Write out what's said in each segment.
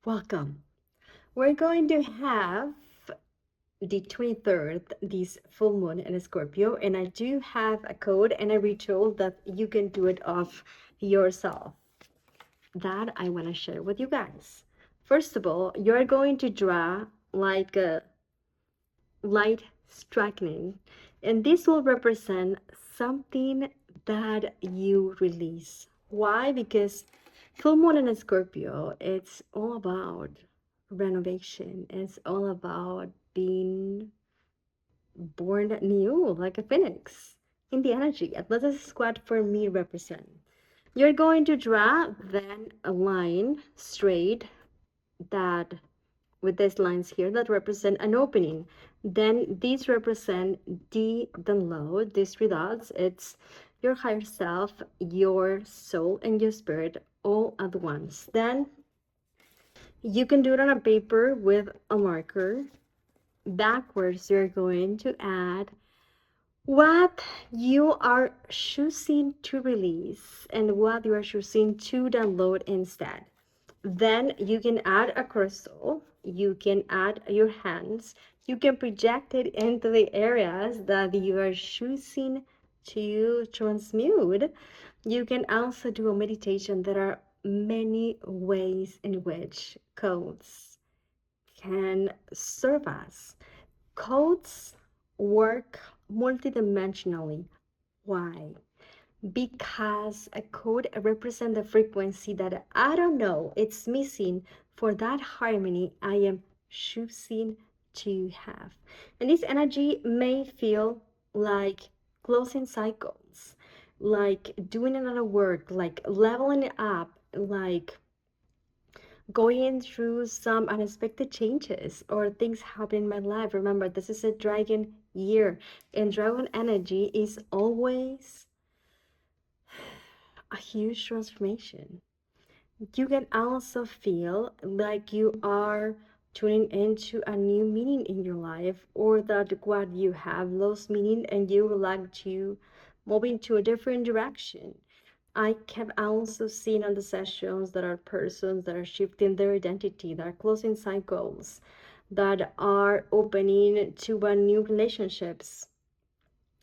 Welcome. We're going to have the 23rd, this full moon in Scorpio, and I do have a code and a ritual that you can do it off yourself that I want to share with you guys. First of all, you're going to draw like a light striking, and this will represent something that you release. Why? Because full moon in Scorpio, it's all about renovation. It's all about being born new, like a phoenix in the energy. At least this is what for me represent. You're going to draw then a line straight that with these lines here that represent an opening. Then these represent the download, these three dots. It's your higher self, your soul, and your spirit all at once. Then you can do it on a paper with a marker. Backwards, you're going to add what you are choosing to release and what you are choosing to download instead. Then you can add a crystal, you can add your hands, you can project it into the areas that you are choosing to transmute. You can also do a meditation. There are many ways in which codes can serve us. Codes work multidimensionally. Why? Because a code represents the frequency that I don't know it's missing for that harmony I am choosing to have. And this energy may feel like closing cycles, like doing another work, like leveling up, like going through some unexpected changes or things happen in my life. Remember, this is a dragon year, and dragon energy is always a huge transformation. You can also feel like you are tuning into a new meaning in your life, or that what you have lost meaning and you would like to move into a different direction. I have also seen on the sessions that are persons that are shifting their identity, that are closing cycles, that are opening to a new relationships,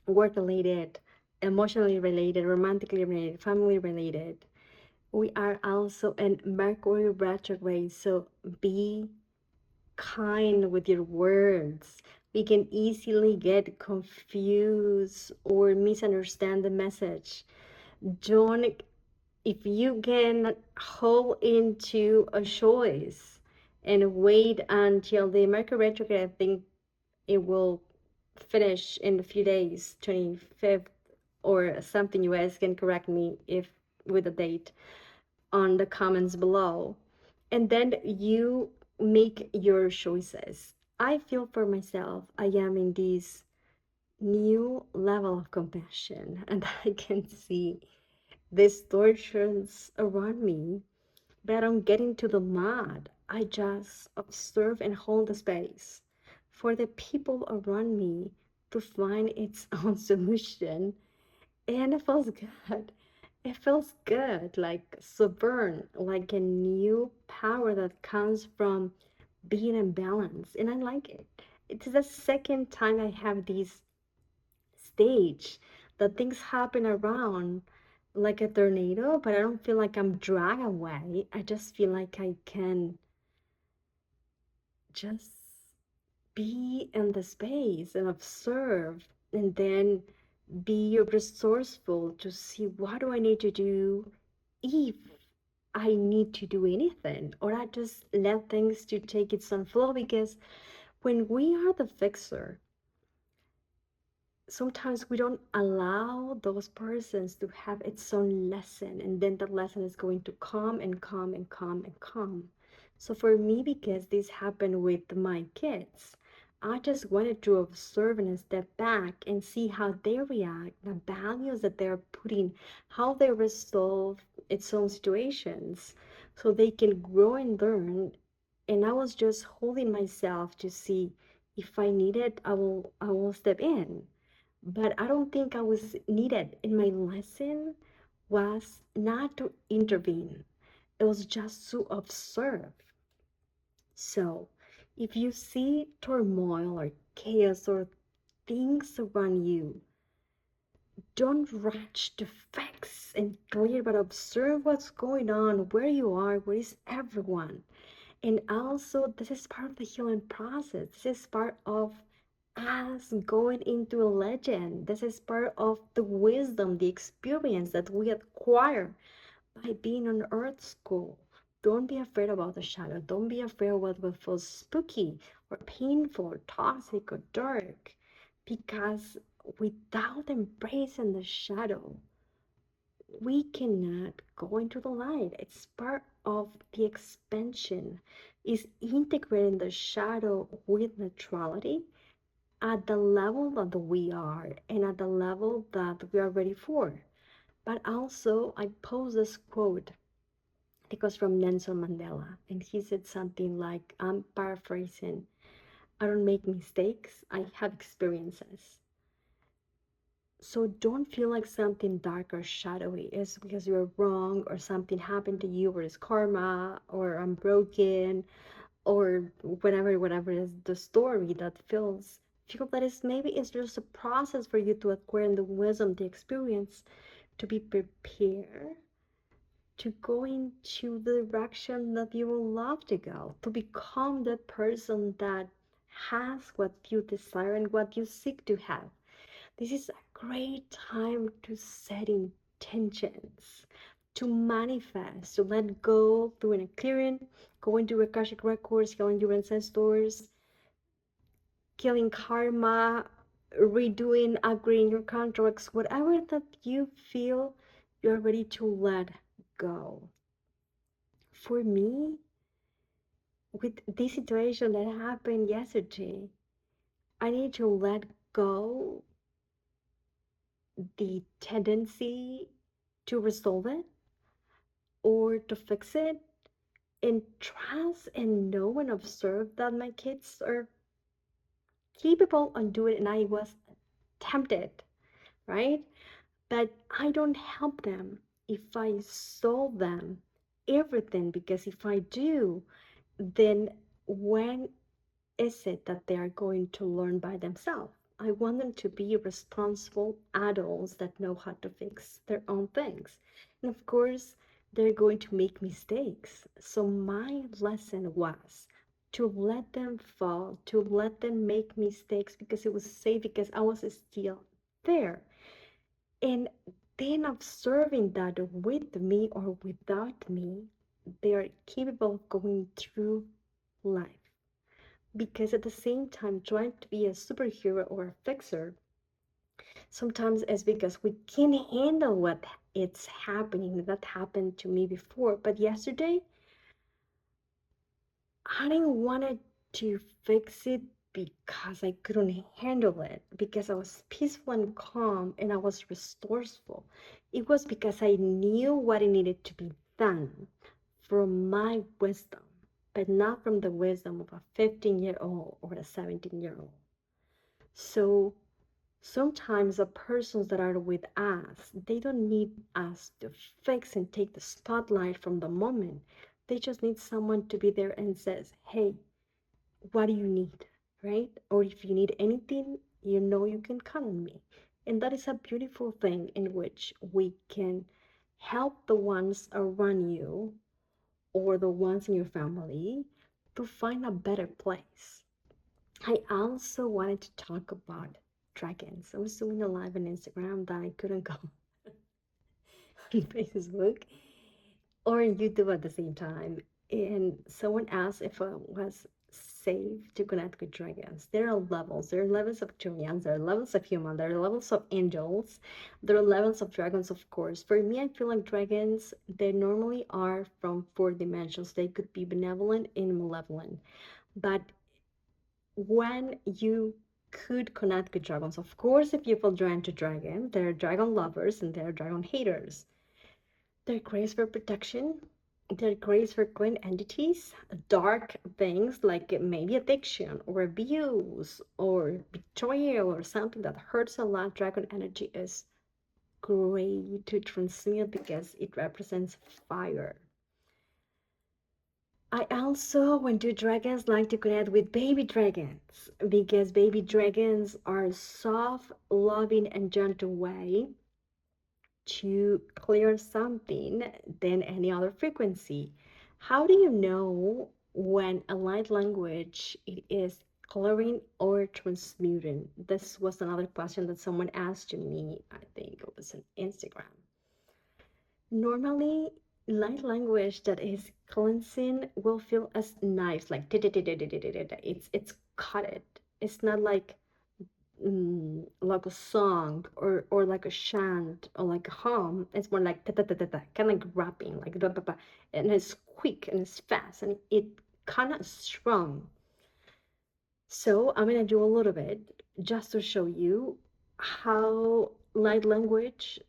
work related, emotionally related, romantically related, family related. We are also in Mercury retrograde, so be kind with your words. We can easily get confused or misunderstand the message. Don't, if you can hold into a choice and wait until the Mercury retrograde, I think it will finish in a few days, 25th or something. You guys can correct me if with the date on the comments below, and then you make your choices. I feel for myself I am in this new level of compassion, and I can see distortions around me, but I don't get into the mud. I just observe and hold the space for the people around me to find its own solution, and it feels good. It feels good, like sovereign, like a new power that comes from being in balance, and I like it. It's the second time I have this stage that things happen around like a tornado, but I don't feel like I'm dragged away. I just feel like I can just be in the space and observe, and then be resourceful to see what do I need to do if I need to do anything, or I just let things to take its own flow. Because when we are the fixer, sometimes we don't allow those persons to have its own lesson, and then the lesson is going to come and come and come and come. So for me, because this happened with my kids, I just wanted to observe and step back and see how they react, the values that they're putting, how they resolve its own situations, so they can grow and learn. And I was just holding myself to see if I need it, I will step in. But I don't think I was needed. In my lesson was not to intervene. It was just to observe. So, if you see turmoil or chaos or things around you, don't rush to fix and clear, but observe what's going on, where you are, where is everyone. And also, this is part of the healing process. This is part of us going into a legend. This is part of the wisdom, the experience that we acquire by being on Earth School. Don't be afraid about the shadow. Don't be afraid of what will feel spooky or painful or toxic or dark. Because without embracing the shadow, we cannot go into the light. It's part of the expansion, is integrating the shadow with neutrality at the level that we are and at the level that we are ready for. But also, I pose this quote. It was from Nelson Mandela, and he said something like, I'm paraphrasing, I don't make mistakes, I have experiences. So don't feel like something dark or shadowy is because you're wrong or something happened to you or it's karma or I'm broken or whatever is the story that feels feel that is maybe it's just a process for you to acquire the wisdom, the experience to be prepared to go into the direction that you will love to go, to become that person that has what you desire and what you seek to have. This is a great time to set intentions, to manifest, to let go, doing a clearing, going to Akashic records, killing your ancestors, killing karma, redoing, upgrading your contracts, whatever that you feel you're ready to let go. For me, with this situation that happened yesterday, I need to let go the tendency to resolve it or to fix it and trust and know and observe that my kids are capable of doing it and I was tempted, right? But I don't help them if I solve them everything, because if I do, then when is it that they are going to learn by themselves? I want them to be responsible adults that know how to fix their own things. And of course, they're going to make mistakes. So my lesson was to let them fall, to let them make mistakes because it was safe, because I was still there. And then observing that with me or without me, they are capable of going through life. Because at the same time, trying to be a superhero or a fixer sometimes is because we can't handle what it's happening. That happened to me before. But yesterday, I didn't want to fix it because I couldn't handle it, because I was peaceful and calm and I was resourceful. It was because I knew what it needed to be done from my wisdom, but not from the wisdom of a 15-year-old or a 17-year-old. So sometimes the persons that are with us, they don't need us to fix and take the spotlight from the moment. They just need someone to be there and says, hey, what do you need, right? Or if you need anything, you know you can count on me. And that is a beautiful thing in which we can help the ones around you or the ones in your family to find a better place. I also wanted to talk about dragons. I was doing a live on Instagram that I couldn't go on Facebook or on YouTube at the same time. And someone asked if it was safe to connect with dragons. There are levels. There are levels of Julians, there are levels of human, there are levels of angels, there are levels of dragons, of course. For me, I feel like dragons, they normally are from 4 dimensions. They could be benevolent and malevolent. But when you could connect with dragons, of course, if you feel drawn to dragon, there are dragon lovers and there are dragon haters. They're great for protection. They're great for clean entities, dark things like maybe addiction or abuse or betrayal or something that hurts a lot. Dragon energy is great to transmute because it represents fire. I also, when do dragons, like to connect with baby dragons because baby dragons are soft, loving, and gentle way to clear something than any other frequency. How do you know when a light language it is clearing or transmuting? This was another question that someone asked to me. I think it was on Instagram. Normally, light language that is cleansing will feel as nice, like it's cut. It's not like a song or like a chant or like a hum. It's more like kind of like rapping, like da, da, da, and it's quick and it's fast and it kind of strong. So I'm gonna do a little bit just to show you how light language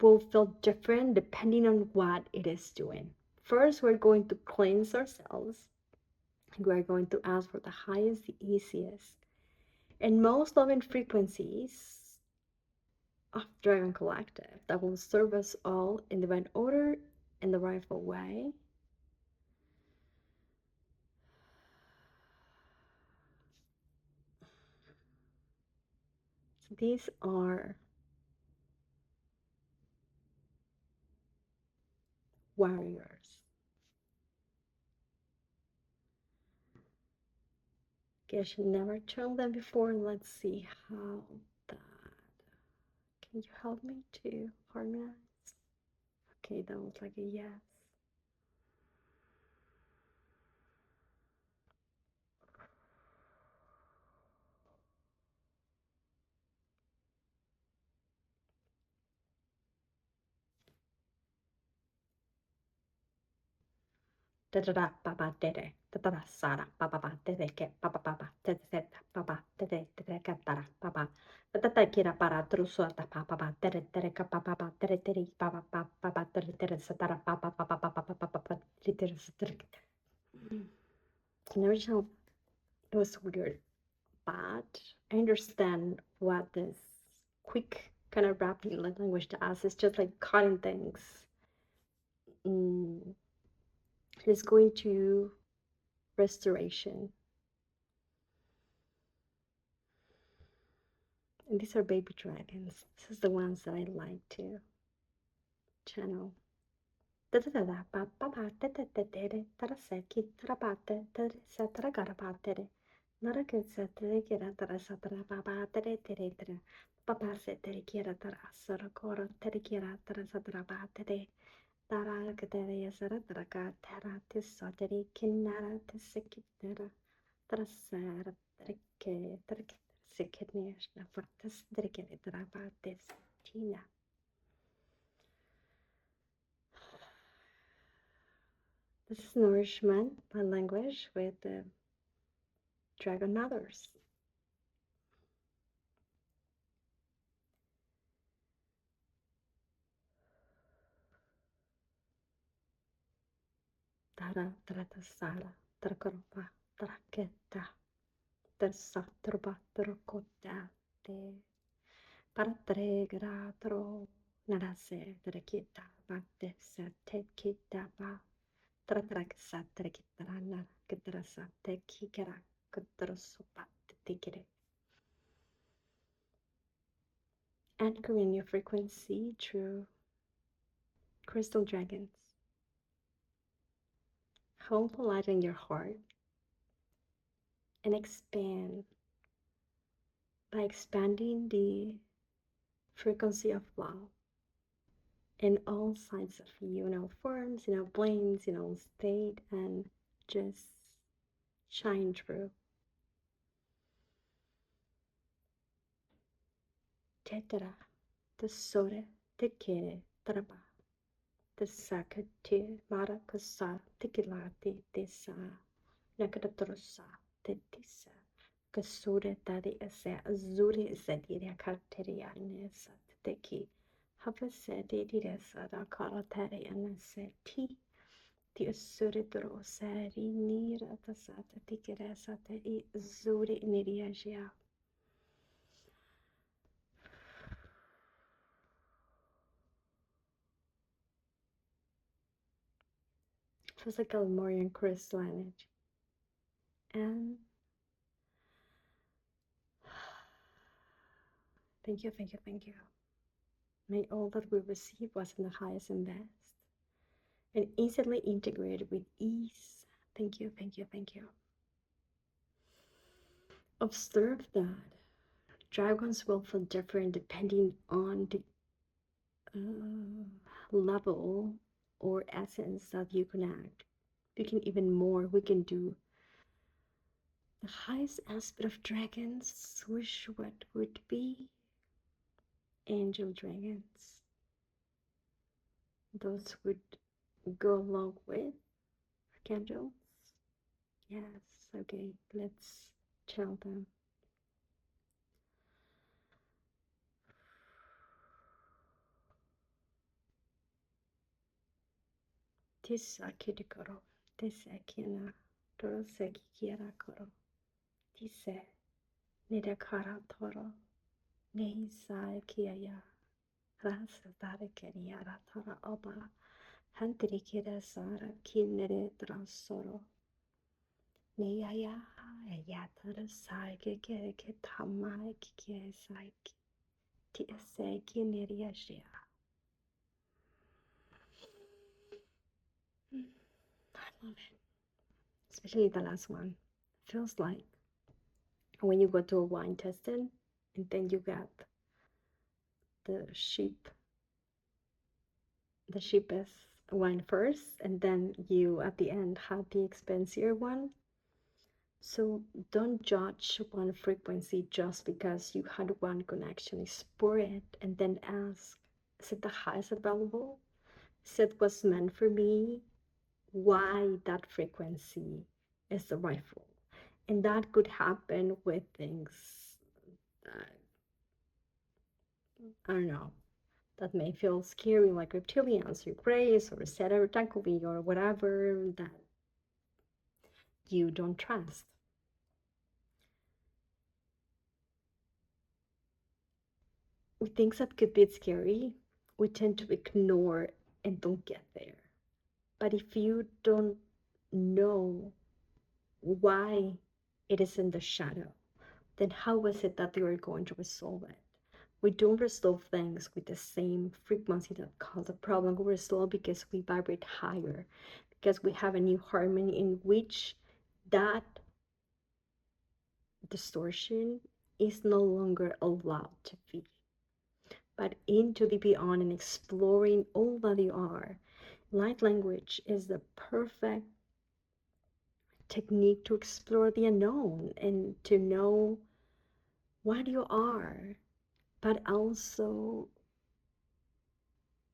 will feel different depending on what it is doing. First, we're going to cleanse ourselves. We're going to ask for the highest, the easiest, and most loving frequencies of Dragon Collective that will serve us all in divine order in the rightful way. So these are warriors. Okay, I should never shown them before. Let's see how that. Can you help me to harmonize? Okay, that was like a yes. Da da da ba ba de de da da da sa da ba ba ba de de ke ba ba ba ba de de ba ba de de ka da da ba ba da da ki da para truso da ba ba ba de ka ba ba ba de ba ba ba ba de sa da ba ba ba ba ba ba ba ba de sa de. Never tell it was weird, but I understand what this quick kind of rapping language does. It's just like cutting things. It's going to restoration. And these are baby dragons. This is the ones that I like to channel. Da da da da ba ba ba da da da da da da da se ki da da ba da da da se da da ga da ba da da na da ke se da da ki da da sa da da ba ba da da da da da ba ba se da da ki da da sa da ko da da ki da da sa da ba da da da da ka da ya sa da da ka da da ti sa da ki na da ti se ki da da sa da ke da ke se ki ne na fa da da ki da ba da tina. This is nourishment by language with the Dragon Mothers. Tara trata sara trakarpa traketa tersa turba turkota de para tre gratro narase trekita batte sa tekita ba tratrak sa trekita na ketrasa tekikera ketrosopa tikere. Anchoring your frequency through crystal dragons. Home light in your heart and expand by expanding the frequency of love in all sides of you, in all forms, in all planes, in all state, and just shine through. Tetara, the soda, the kere, traba, the sakati, marakasa, tikilati, tesa, nakadatrosa, tetisa, kasura, tadi asa, azuri, zedira, karteria, nesa, teki. Havasedi diresa da karateri aneseti di usuri droseri nira tasata tikeresa te I zuri niriagia. Feels like a Lemurian crystal energy. And thank you, thank you, thank you. May all that we receive was in the highest and best, and instantly integrated with ease. Thank you, thank you, thank you. Observe that dragons will feel different depending on the level or essence that you connect. We can even more, we can do the highest aspect of dragons, wish what would be angel dragons. Those would go along with archangels. Yes, okay, let's tell them. Tisaki de koro, tisaki na, toroseki kiera koro, tise, nidakara toro, neisa kiaya, rasa dare keniara tara oba, hantiri kira sara kinere trasoro, neyaya, yatara saike ke tamai kike saiki, tise kineria shia. I love it. Especially the last one. Feels like when you go to a wine tasting and then you get the cheapest wine first, and then you at the end have the expensive one. So don't judge one frequency just because you had one connection. Explore it and then ask, is it the highest available? Is it what's meant for me? Why that frequency is the rightful? And that could happen with things that, I don't know, that may feel scary, like reptilians or grays or Zeta or Tankovi or whatever that you don't trust. With things that could be scary, we tend to ignore and don't get there. But if you don't know why it is in the shadow, then how is it that you are going to resolve it? We don't resolve things with the same frequency that cause a problem. We resolve because we vibrate higher, because we have a new harmony in which that distortion is no longer allowed to be. But into the beyond and exploring all that you are. Light language is the perfect technique to explore the unknown and to know what you are, but also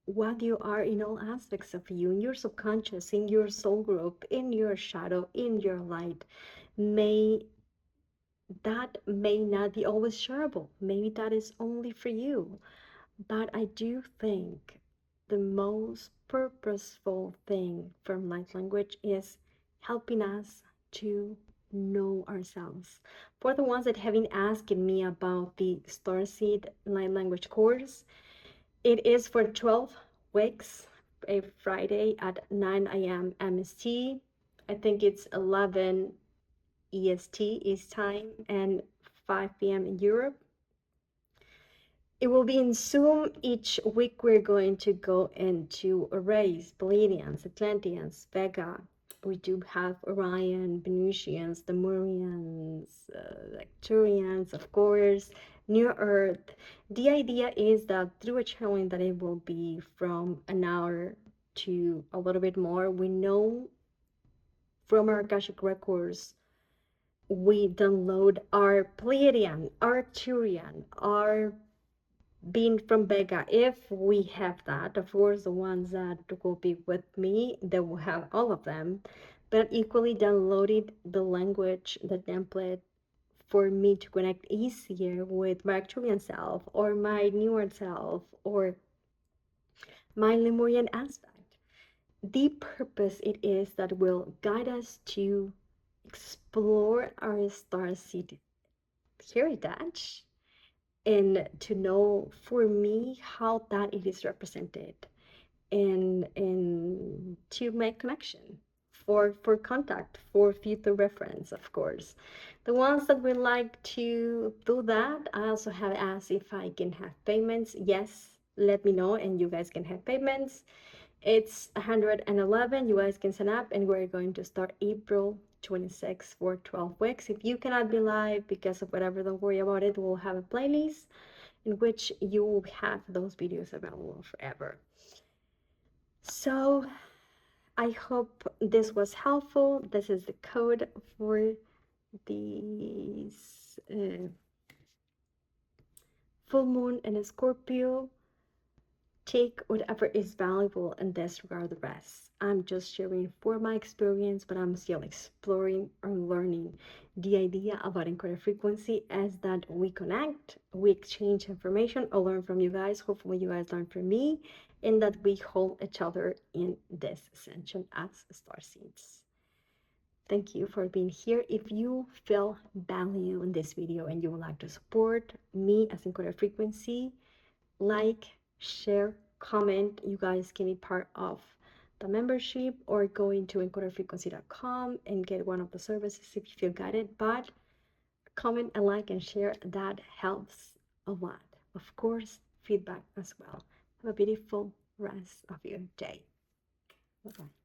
what you are in all aspects of you, in your subconscious, in your soul group, in your shadow, in your light. That may not be always shareable. Maybe that is only for you. But I do think the most purposeful thing from light language is helping us to know ourselves. For the ones that have been asking me about the Starseed light language course, it is for 12 weeks, a Friday at 9 a.m. MST. I think it's 11 EST East time and 5 p.m. in Europe. It will be in Zoom. Each week we're going to go into arrays, Pleiadians, Atlanteans, Vega. We do have Orion, Venusians, Lemurians, Arcturians, of course, New Earth. The idea is that through a channeling that it will be from an hour to a little bit more, we know from our Akashic records, we download our Pleiadian, our Arcturian, our being from Vega. If we have that, of course, the ones that will be with me, they will have all of them, but equally downloaded the language, the template for me to connect easier with my Arcturian self or my newer self or my Lemurian aspect. The purpose it is that will guide us to explore our starseed heritage and to know for me how that it is represented and to make connection. or for contact, for future reference, of course. The ones that would like to do that, I also have asked if I can have payments. Yes, let me know and you guys can have payments. It's 111. You guys can sign up, and we're going to start April 26th for 12 weeks. If you cannot be live because of whatever, don't worry about it. We'll have a playlist in which you will have those videos available forever. So I hope this was helpful. This is the code for these full moon and a Scorpio. Take whatever is valuable and disregard the rest. I'm just sharing for my experience, but I'm still exploring or learning. The idea about encoded frequency is that we connect, we exchange information, I learn from you guys. Hopefully you guys learn from me, and that we hold each other in this ascension as starseeds. Thank you for being here. If you feel value in this video and you would like to support me as encoded frequency, like, share, comment. You guys can be part of the membership or go into encodedfrequency.com and get one of the services if you feel guided. But comment and like and share, that helps a lot. Of course, feedback as well. Have a beautiful rest of your day. Bye-bye.